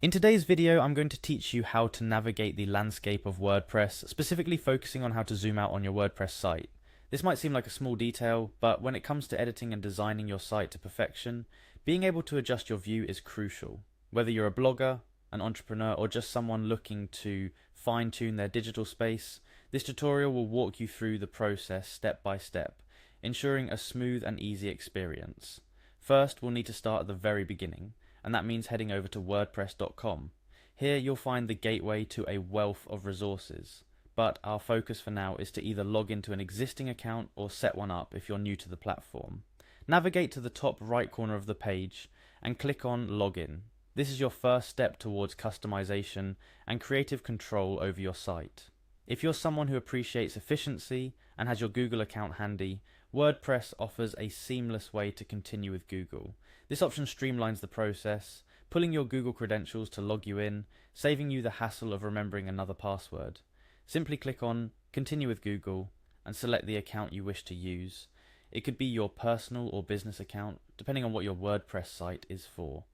In today's video, I'm going to teach you how to navigate the landscape of WordPress, specifically focusing on how to zoom out on your WordPress site. This might seem like a small detail, but when it comes to editing and designing your site to perfection, being able to adjust your view is crucial. Whether you're a blogger, an entrepreneur, or just someone looking to fine-tune their digital space, this tutorial will walk you through the process step by step, ensuring a smooth and easy experience. First, we'll need to start at the very beginning, and that means heading over to wordpress.com. Here you'll find the gateway to a wealth of resources, but our focus for now is to either log into an existing account or set one up if you're new to the platform. Navigate to the top right corner of the page and click on Login. This is your first step towards customization and creative control over your site. If you're someone who appreciates efficiency and has your Google account handy, WordPress offers a seamless way to continue with Google. This option streamlines the process, pulling your Google credentials to log you in, saving you the hassle of remembering another password. Simply click on Continue with Google and select the account you wish to use. It could be your personal or business account, depending on what your WordPress site is for.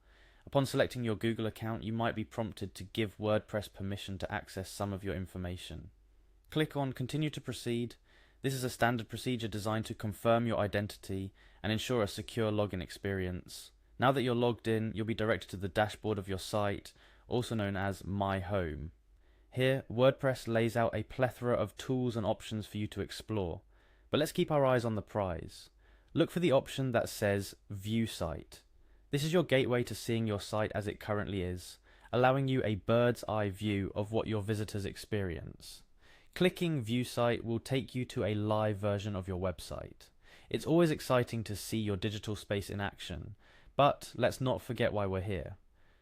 Upon selecting your Google account, you might be prompted to give WordPress permission to access some of your information. Click on Continue to proceed. This is a standard procedure designed to confirm your identity and ensure a secure login experience. Now that you're logged in, you'll be directed to the dashboard of your site, also known as My Home. Here, WordPress lays out a plethora of tools and options for you to explore. But let's keep our eyes on the prize. Look for the option that says View Site. This is your gateway to seeing your site as it currently is, allowing you a bird's eye view of what your visitors experience. Clicking View Site will take you to a live version of your website. It's always exciting to see your digital space in action, but let's not forget why we're here.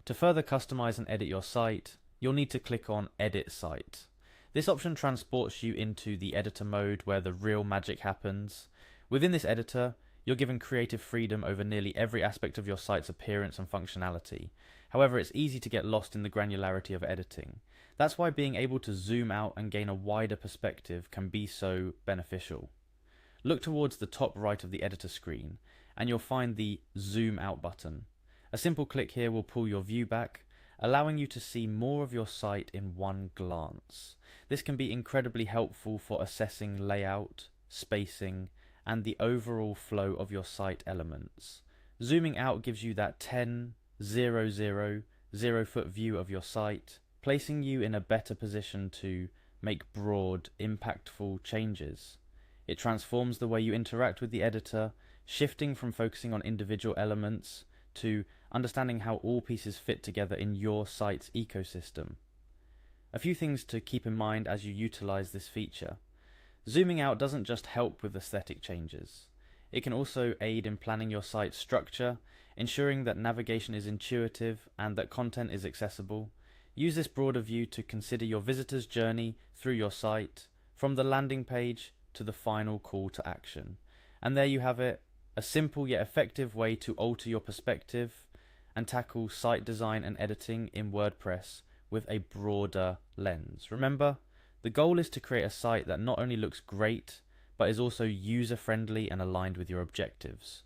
To further customize and edit your site, you'll need to click on Edit Site. This option transports you into the editor mode where the real magic happens. Within this editor, you're given creative freedom over nearly every aspect of your site's appearance and functionality. However, it's easy to get lost in the granularity of editing. That's why being able to zoom out and gain a wider perspective can be so beneficial. Look towards the top right of the editor screen, and you'll find the Zoom Out button. A simple click here will pull your view back, allowing you to see more of your site in one glance. This can be incredibly helpful for assessing layout, spacing, and the overall flow of your site elements. Zooming out gives you that 10,0,0,0 foot view of your site, placing you in a better position to make broad, impactful changes. It transforms the way you interact with the editor, shifting from focusing on individual elements to understanding how all pieces fit together in your site's ecosystem. A few things to keep in mind as you utilize this feature. Zooming out doesn't just help with aesthetic changes. It can also aid in planning your site's structure, ensuring that navigation is intuitive and that content is accessible. Use this broader view to consider your visitor's journey through your site, from the landing page to the final call to action. And there you have it, a simple yet effective way to alter your perspective and tackle site design and editing in WordPress with a broader lens. Remember, the goal is to create a site that not only looks great, but is also user-friendly and aligned with your objectives.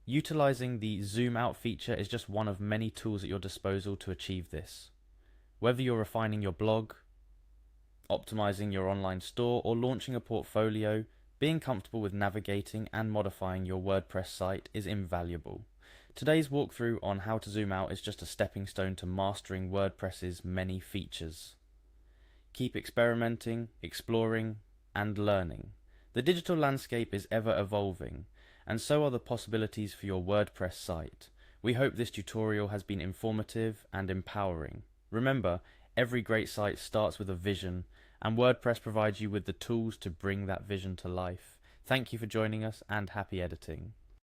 Utilizing the Zoom Out feature is just one of many tools at your disposal to achieve this. Whether you're refining your blog, optimizing your online store, or launching a portfolio, being comfortable with navigating and modifying your WordPress site is invaluable. Today's walkthrough on how to zoom out is just a stepping stone to mastering WordPress's many features. Keep experimenting, exploring, and learning. The digital landscape is ever evolving, and so are the possibilities for your WordPress site. We hope this tutorial has been informative and empowering. Remember, every great site starts with a vision, and WordPress provides you with the tools to bring that vision to life. Thank you for joining us, and happy editing.